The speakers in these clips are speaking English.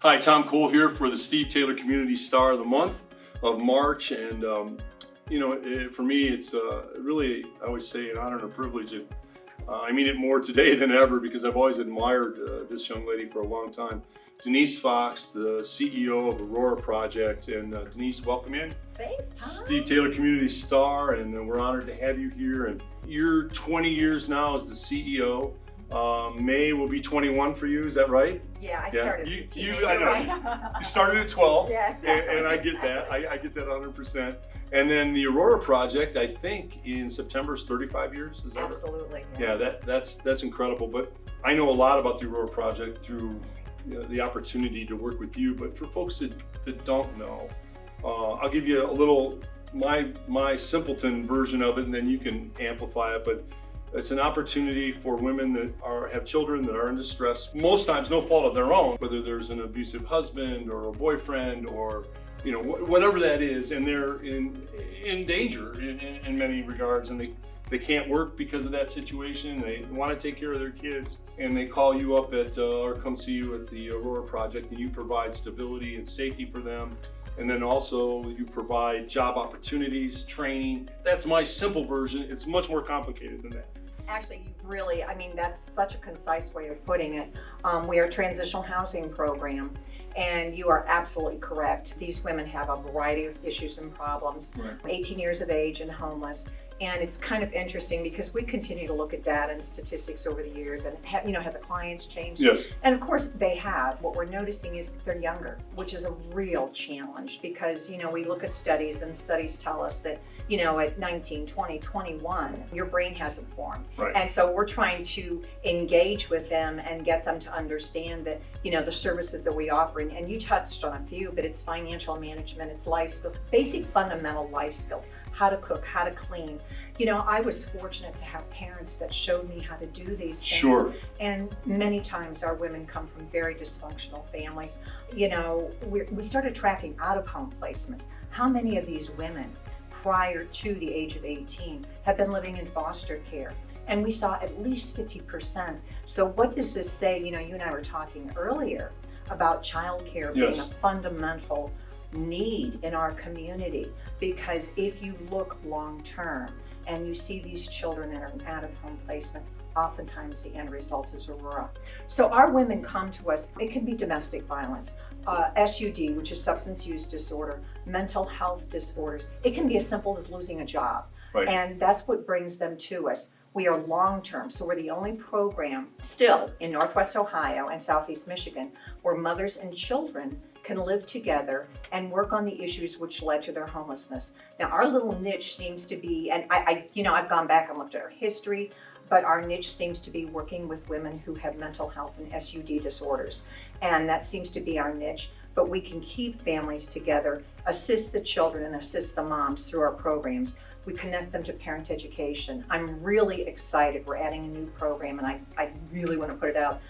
Hi, Tom Cole here for the Steve Taylor Community Star of the Month of March. And, for me, it's really, I always say, an honor and a privilege. And I mean it more today than ever because I've always admired this young lady for a long time. Denise Fox, the CEO of Aurora Project. And Denise, welcome in. Thanks, Tom. Steve Taylor Community Star, and we're honored to have you here. And you're 20 years now as the CEO. May will be 21 for you, is that right? Yeah, I started as a teenager, I know. right? You started at 12, Yeah, exactly. and I get that. I get that 100%. And then the Aurora Project, I think in September is 35 years, is that right? Absolutely. Yeah, that's incredible. But I know a lot about the Aurora Project through the opportunity to work with you. But for folks that don't know, I'll give you a little, my simpleton version of it, and then you can amplify it. But it's an opportunity for women that have children that are in distress, most times no fault of their own, whether there's an abusive husband or a boyfriend or whatever that is, and they're in danger in many regards, and they can't work because of that situation. They want to take care of their kids, and they call you up or come see you at the Aurora Project, and you provide stability and safety for them. And then also you provide job opportunities, training. That's my simple version. It's much more complicated than that. Actually, that's such a concise way of putting it. We are a transitional housing program, and you are absolutely correct. These women have a variety of issues and problems, Right. 18 years of age and homeless. And it's kind of interesting because we continue to look at data and statistics over the years and have the clients changed? Yes. And of course they have. What we're noticing is they're younger, which is a real challenge because, we look at studies and studies tell us that, at 19, 20, 21, your brain hasn't formed. Right. And so we're trying to engage with them and get them to understand that, the services that we offer, and you touched on a few, but it's financial management, it's life skills, basic fundamental life skills, how to cook, how to clean. I was fortunate to have parents that showed me how to do these things. Sure. And many times our women come from very dysfunctional families. We started tracking out-of-home placements. How many of these women prior to the age of 18 have been living in foster care? And we saw at least 50%. So what does this say? You and I were talking earlier about childcare being Yes. a fundamental need in our community, because if you look long term and you see these children that are in out-of-home placements, oftentimes the end result is Aurora. So our women come to us, it can be domestic violence, SUD, which is substance use disorder, mental health disorders. It can be as simple as losing a job. Right. And that's what brings them to us. We are long-term, so we're the only program still in Northwest Ohio and Southeast Michigan where mothers and children can live together and work on the issues which led to their homelessness. Now, our little niche seems to be, and I've gone back and looked at our history, but our niche seems to be working with women who have mental health and SUD disorders. And that seems to be our niche, but we can keep families together, assist the children and assist the moms through our programs. We connect them to parent education. I'm really excited. We're adding a new program, and I really want to put it out.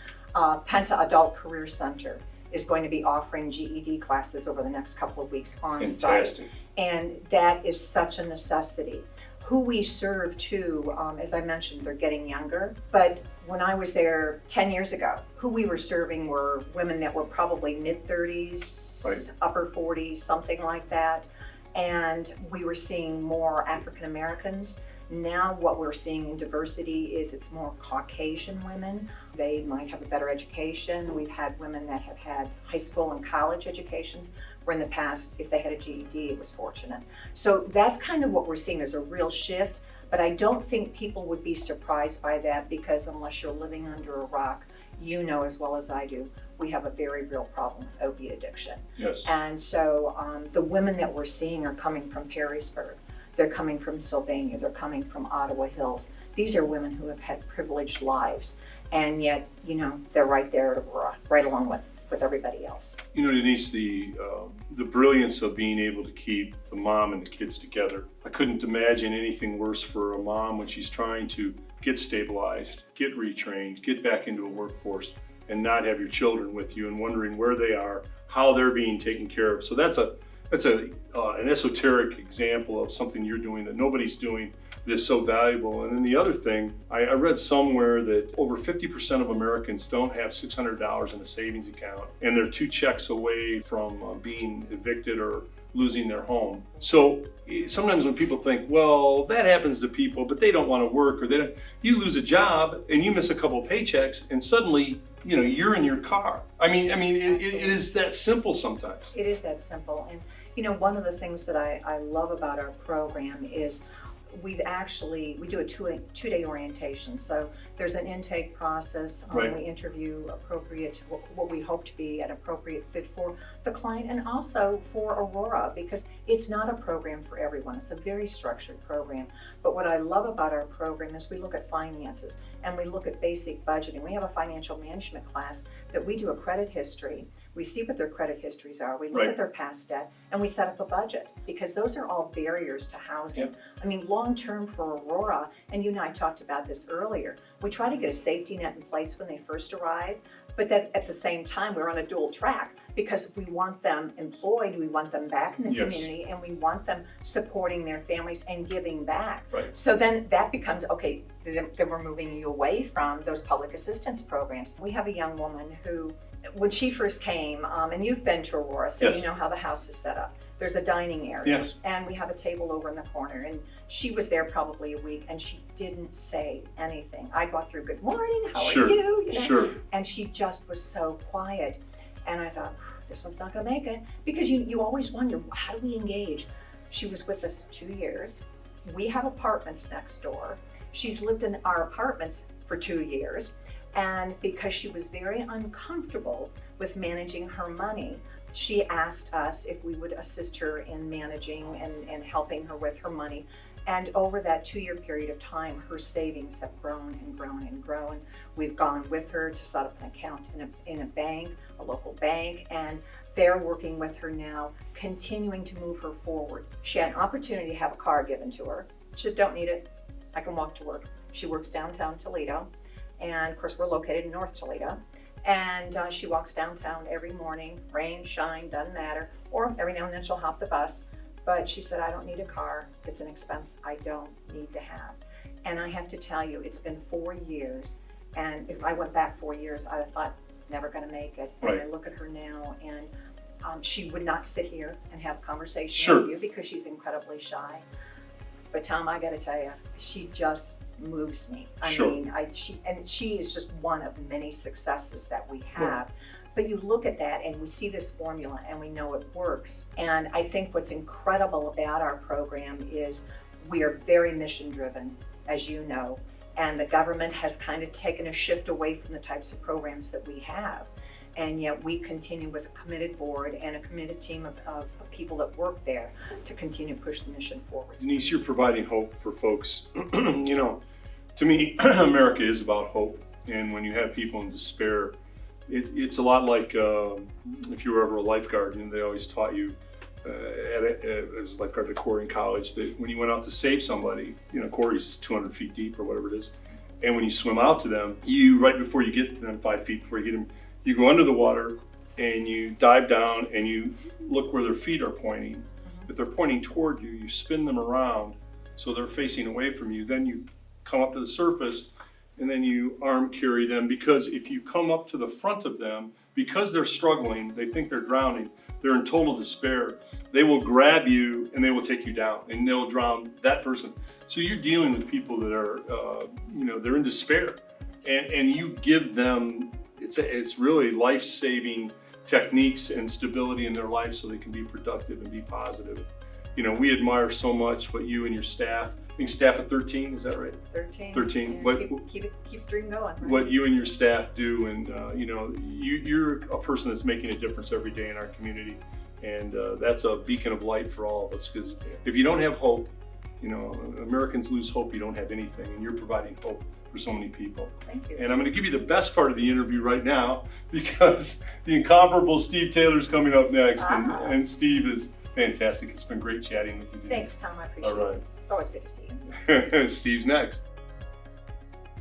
Penta Adult Career Center is going to be offering GED classes over the next couple of weeks on site. Fantastic. And that is such a necessity. Who we serve too, as I mentioned, they're getting younger. But when I was there 10 years ago, who we were serving were women that were probably mid-30s, Right. upper 40s, something like that. And we were seeing more African Americans. Now what we're seeing in diversity is it's more Caucasian women. They might have a better education. We've had women that have had high school and college educations, where in the past, if they had a GED, it was fortunate. So that's kind of what we're seeing. There's a real shift, but I don't think people would be surprised by that, because unless you're living under a rock, as well as I do, we have a very real problem with opiate addiction. Yes. And so the women that we're seeing are coming from Perrysburg. They're coming from Sylvania. They're coming from Ottawa Hills. These are women who have had privileged lives, and yet, they're right there at Aurora, right along with everybody else. Denise, the brilliance of being able to keep the mom and the kids together. I couldn't imagine anything worse for a mom when she's trying to get stabilized, get retrained, get back into a workforce, and not have your children with you and wondering where they are, how they're being taken care of. So that's That's an esoteric example of something you're doing that nobody's doing that is so valuable. And then the other thing, I read somewhere that over 50% of Americans don't have $600 in a savings account, and they're 2 checks away from being evicted or losing their home. So sometimes when people think, well, that happens to people, but they don't want to work, or you lose a job and you miss a couple of paychecks, and suddenly, you're in your car. It is that simple sometimes. It is that simple. And one of the things that I love about our program is we do a two-day orientation. So there's an intake process. Right. We interview what we hope to be an appropriate fit for the client, and also for Aurora, because it's not a program for everyone. It's a very structured program. But what I love about our program is we look at finances and we look at basic budgeting. We have a financial management class that we do a credit history. We see what their credit histories are. We look Right. at their past debt, and we set up a budget, because those are all barriers to housing. Yeah. Long term for Aurora, and you and I talked about this earlier, we try to get a safety net in place when they first arrive, but that at the same time, we're on a dual track, because we want them employed, we want them back in the Yes. community, and we want them supporting their families and giving back. Right. So then that becomes, okay, then we're moving you away from those public assistance programs. We have a young woman who, when she first came, and you've been to Aurora, so Yes. you know how the house is set up. There's a dining area, Yes. and we have a table over in the corner, and she was there probably a week, and she didn't say anything. I'd walk through, good morning, how Sure. are you? Sure. And she just was so quiet. And I thought, this one's not gonna make it, because you always wonder, how do we engage? She was with us 2 years. We have apartments next door. She's lived in our apartments for 2 years. And because she was very uncomfortable with managing her money, she asked us if we would assist her in managing and helping her with her money. And over that 2-year period of time, her savings have grown and grown and grown. We've gone with her to set up an account in a bank, a local bank, and they're working with her now, continuing to move her forward. She had an opportunity to have a car given to her. She said, don't need it, I can walk to work. She works downtown Toledo, and of course we're located in North Toledo. And she walks downtown every morning, rain, shine, doesn't matter, or every now and then she'll hop the bus. But she said, I don't need a car. It's an expense I don't need to have. And I have to tell you, it's been 4 years. And if I went back 4 years, I'd have thought, never gonna make it. And Right. I look at her now, and she would not sit here and have a conversation Sure. with you because she's incredibly shy. But Tom, I gotta tell you, she just moves me. Sure. She is just one of many successes that we have. But you look at that and we see this formula and we know it works. And I think what's incredible about our program is we are very mission driven, as you know, and the government has kind of taken a shift away from the types of programs that we have. And yet we continue with a committed board and a committed team of people that work there to continue to push the mission forward. Denise, you're providing hope for folks. To me, America is about hope. And when you have people in despair, it's a lot like if you were ever a lifeguard, they always taught you as a lifeguard at Corey in college, that when you went out to save somebody, Corey's 200 feet deep or whatever it is, and when you swim out to them, right before you get to them, 5 feet before you get them, you go under the water and you dive down and you look where their feet are pointing. Mm-hmm. If they're pointing toward you, you spin them around so they're facing away from you. Then you come up to the surface and then you arm carry them, because if you come up to the front of them, because they're struggling, they think they're drowning, they're in total despair, they will grab you and they will take you down and they'll drown that person. So you're dealing with people that are, they're in despair, and you give them, it's really life-saving techniques and stability in their life so they can be productive and be positive. We admire so much what you and your staff, I think staff of 13, is that right? 13. 13. Yeah, keep the dream going. Right? What you and your staff do, and you're a person that's making a difference every day in our community, and that's a beacon of light for all of us, because if you don't have hope, Americans lose hope, you don't have anything, and you're providing hope for so many people. Thank you. And I'm going to give you the best part of the interview right now, because the incomparable Steve Taylor's coming up next, and Steve is fantastic. It's been great chatting with you, Denise. Thanks, Tom. I appreciate All right. it. It's always good to see you. Steve's next.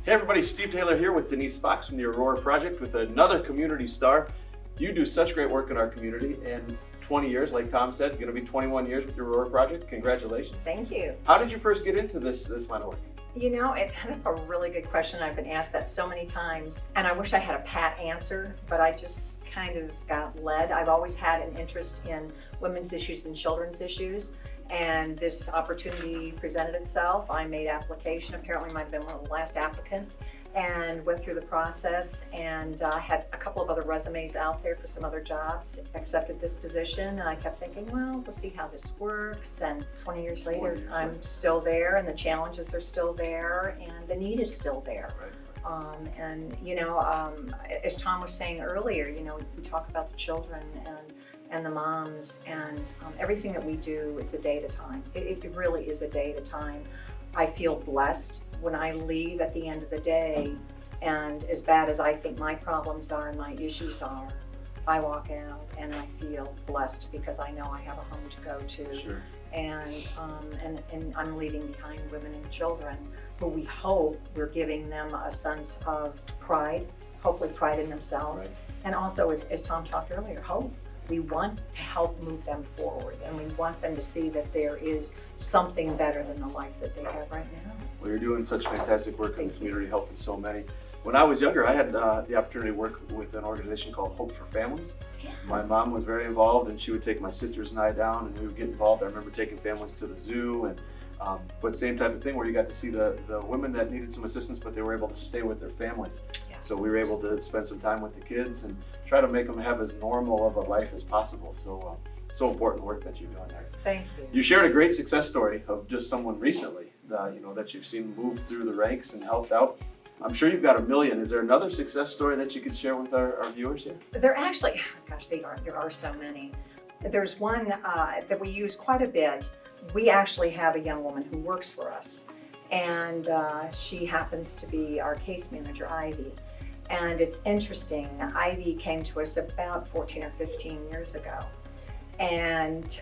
Hey everybody, Steve Taylor here with Denise Fox from the Aurora Project with another community star. You do such great work in our community, and 20 years, like Tom said, going to be 21 years with your Aurora Project. Congratulations. Thank you. How did you first get into this line of work? You know, that's a really good question. I've been asked that so many times, and I wish I had a pat answer, but I just kind of got led. I've always had an interest in women's issues and children's issues, and this opportunity presented itself. I made application, apparently might have been one of the last applicants, and went through the process, and had a couple of other resumes out there for some other jobs, accepted this position, and I kept thinking, well, we'll see how this works, and 20 years later, I'm still there, and the challenges are still there, and the need is still there. And you know, as Tom was saying earlier, you know, we talk about the children and the moms, and everything that we do is a day at a time. It really is a day at a time. I feel blessed when I leave at the end of the day, and as bad as I think my problems are and my issues are, I walk out and I feel blessed because I know I have a home to go to. Sure. And I'm leaving behind women and children who we hope we're giving them a sense of pride, hopefully pride in themselves, Right. and also, as Tom talked earlier, hope. We want to help move them forward, and we want them to see that there is something better than the life that they have right now. Well, you're doing such fantastic work in Thank the you. community, helping so many. When I was younger, I had the opportunity to work with an organization called Hope for Families. My mom was very involved, and she would take my sisters and I down, and we would get involved. I remember taking families to the zoo, and but same type of thing where you got to see the women that needed some assistance, but they were able to stay with their families. Yeah. So we were able to spend some time with the kids and try to make them have as normal of a life as possible. So so important work that you're doing there. Thank you. You shared a great success story of just someone recently, you know, that you've seen move through the ranks and helped out. I'm sure you've got a million. Is there another success story that you could share with our viewers here? There actually, gosh, there are so many. There's one that we use quite a bit. We actually have a young woman who works for us, and she happens to be our case manager, Ivy. And it's interesting, Ivy came to us about 14 or 15 years ago. And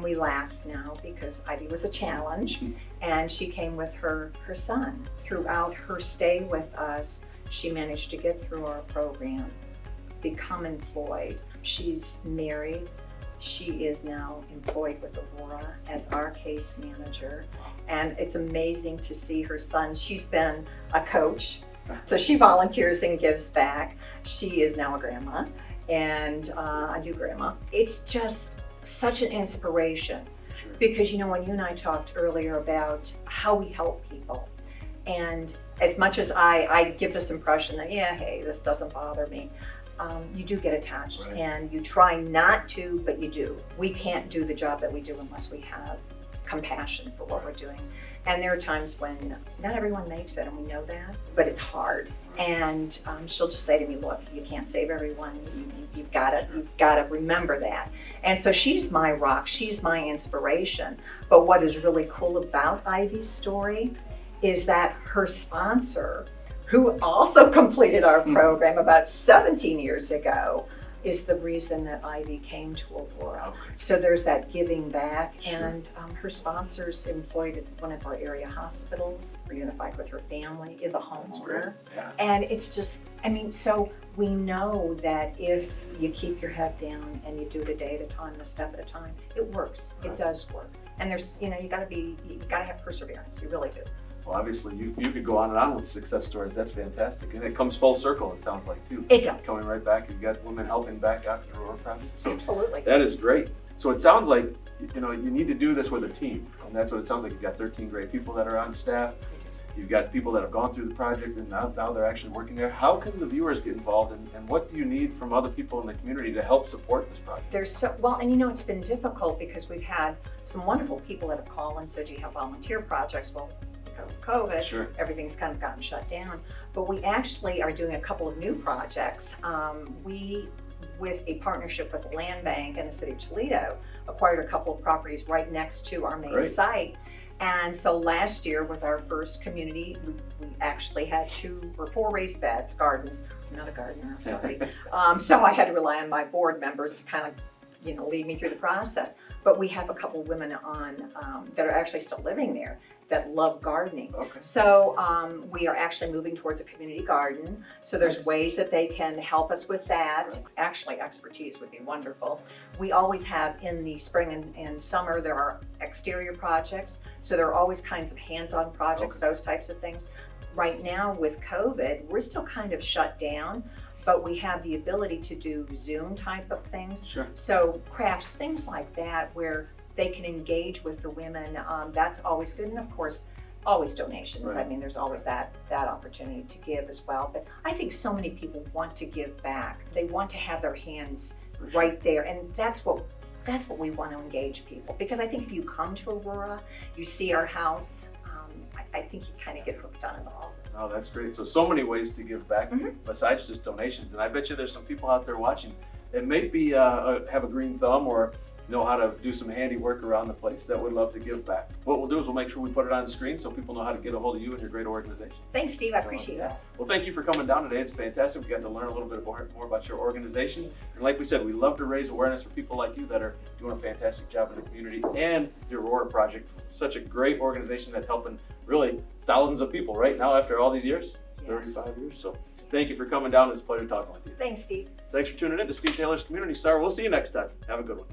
we laugh now because Ivy was a challenge, and she came with her son. Throughout her stay with us, she managed to get through our program, become employed. She's married. She is now employed with Aurora as our case manager, and it's amazing to see her son. She's been a coach, so she volunteers and gives back. She is now a grandma, and a new grandma. It's just such an inspiration. Sure. Because, you know, when you and I talked earlier about how we help people, and as much as I give this impression that, yeah, hey, this doesn't bother me, you do get attached, Right. and you try not to, but you do. We can't do the job that we do unless we have compassion for what we're doing. And there are times when not everyone makes it, and we know that, but it's hard. And she'll just say to me, look, you can't save everyone. You've got to remember that. And so she's my rock. She's my inspiration. But what is really cool about Ivy's story is that her sponsor, who also completed our program about 17 years ago, is the reason that Ivy came to Aurora. Okay. So there's that giving back, Sure. and her sponsor's employed at one of our area hospitals, reunified with her family, is a That's great. homeowner. Yeah. And it's just, I mean, so we know that if you keep your head down and you do it a day at a time, a step at a time, it works. Right. It does work. And there's, you know, you gotta have perseverance. You really do. Well, obviously, you could go on and on with success stories. That's fantastic. And it comes full circle, it sounds like, too. It does. Coming right back, you've got women helping back after the Aurora Project. So Absolutely. that is great. So it sounds like, you know, you need to do this with a team. And that's what it sounds like. You've got 13 great people that are on staff. You've got people that have gone through the project, and now they're actually working there. How can the viewers get involved, and what do you need from other people in the community to help support this project? There's so, well, and you know, it's been difficult because we've had some wonderful people that have called and said, do you have volunteer projects? Well, because of COVID, Sure. everything's kind of gotten shut down. But we actually are doing a couple of new projects. With a partnership with the Land Bank and the City of Toledo, acquired a couple of properties right next to our main Great. site. And so last year was our first community. We actually had 2 or 4 raised beds, gardens. I'm not a gardener, I'm sorry. So I had to rely on my board members to kind of, you know, lead me through the process. But we have a couple women on that are actually still living there. that love gardening. Okay. So we are actually moving towards a community garden. So there's Nice. ways that they can help us with that. Right. Actually, expertise would be wonderful. We always have in the spring and summer, there are exterior projects. So there are always kinds of hands-on projects, Okay. those types of things. Right now with COVID, we're still kind of shut down, but we have the ability to do Zoom type of things. Sure. So crafts, things like that, where they can engage with the women, that's always good. And of course, always donations. Right. I mean, there's always that opportunity to give as well. But I think so many people want to give back. They want to have their hands For sure. right there. And that's what we want to engage people. Because I think if you come to Aurora, you see our house, I think you kind of get hooked on it all. Oh, that's great. So many ways to give back besides just donations. And I bet you there's some people out there watching that maybe have a green thumb or know how to do some handy work around the place that would love to give back. What we'll do is we'll make sure we put it on the screen so people know how to get a hold of you and your great organization. Thanks, Steve. I appreciate it. Well, thank you for coming down today. It's fantastic. We got to learn a little bit more about your organization. And like we said, we love to raise awareness for people like you that are doing a fantastic job in the community, and the Aurora Project, such a great organization that's helping really thousands of people right now after all these years, Yes. 35 years. So thank you for coming down. It's a pleasure talking with you. Thanks, Steve. Thanks for tuning in to Steve Taylor's Community Star. We'll see you next time. Have a good one.